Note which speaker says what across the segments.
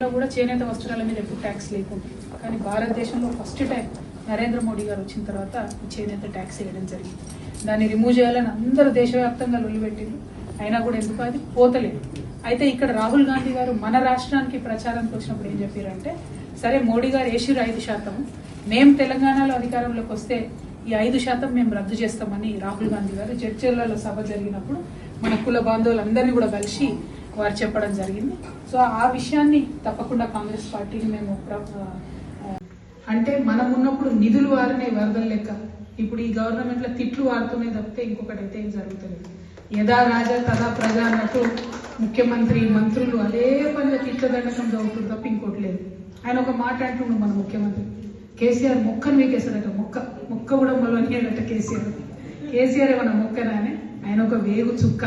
Speaker 1: కూడా చేనేత వస్త్రాల మీద ఎప్పుడు ట్యాక్స్ లేకుండా, కానీ భారతదేశంలో ఫస్ట్ టైం నరేంద్ర మోడీ గారు వచ్చిన తర్వాత చేనేత ట్యాక్స్ వేయడం జరిగింది. దాన్ని రిమూవ్ చేయాలని అందరూ దేశవ్యాప్తంగా లొల్లిపెట్టిండ్రు, అయినా కూడా ఎందుకు అది పోతలేదు. అయితే ఇక్కడ రాహుల్ గాంధీ గారు మన రాష్ట్రానికి ప్రచారానికి వచ్చినప్పుడు ఏం చెప్పారంటే, సరే మోడీ గారు వేసిరు 5%, మేము తెలంగాణలో అధికారంలోకి వస్తే ఈ 5% మేము రద్దు చేస్తామని రాహుల్ గాంధీ గారు జడ్చర్లలో సభ జరిగినప్పుడు మన కుల బాంధవులందరినీ కూడా కలిసి వారు చెప్పడం జరిగింది. సో ఆ విషయాన్ని తప్పకుండా కాంగ్రెస్ పార్టీని మేము అంటే మనం ఉన్నప్పుడు నిధులు వారినే వరదలు లెక్క ఇప్పుడు ఈ గవర్నమెంట్ లో తిట్లు వాడుతూనే తప్పితే ఇంకొకటి అయితే ఏం జరుగుతుంది. యథా రాజా తదా ప్రజా అన్నట్టు ముఖ్యమంత్రి మంత్రులు అదే పనిగా తిట్ల దండకం చదువుతుంది తప్ప ఇంకోటి లేదు. ఆయన ఒక మాట అంటుండు మన ముఖ్యమంత్రి, కేసీఆర్ మొక్కను వీకేస్తాడట, మొక్క కూడా మొలవనియాడట కేసీఆర్ ఏమన్నా మొక్కనానే, ఆయన ఒక వేగు చుక్క.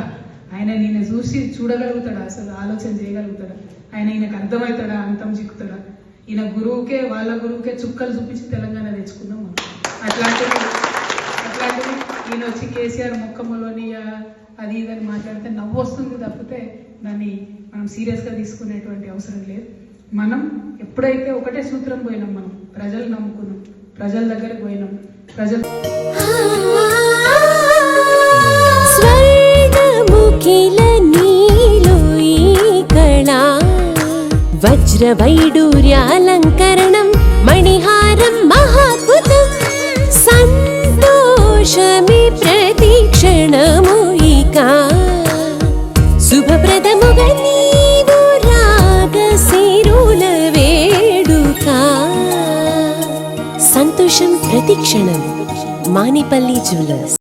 Speaker 1: ఆయన ఈయన చూసి చూడగలుగుతాడా, అసలు ఆలోచన చేయగలుగుతాడా, ఆయన ఈయనకు అర్థమవుతాడా, అంతం చిక్కుతాడా? ఈయన వాళ్ళ గురువుకే చుక్కలు చూపించి తెలంగాణ తెచ్చుకుందాం మనం. అట్లాంటివి ఈయన వచ్చి కేసీఆర్ మొక్కమ్మలోని అది ఇదని మాట్లాడితే నవ్వు వస్తుంది తప్పితే దాన్ని మనం సీరియస్గా తీసుకునేటువంటి అవసరం లేదు. మనం ఎప్పుడైతే ఒకటే సూత్రం పోయినాం, మనం ప్రజలు నమ్ముకున్నాం, ప్రజల దగ్గరికి పోయినాం, ప్రజలు
Speaker 2: వజ్రవైడూర్యాలంకరణం మణిహారం మహాద్భుతం సంతోషమే ప్రతిక్షణము ఇక శుభప్రదముగా నీవు రాగసిరుల వేడుక సంతోషం ప్రతిక్షణం మానిపల్లి జ్యువెలర్స్.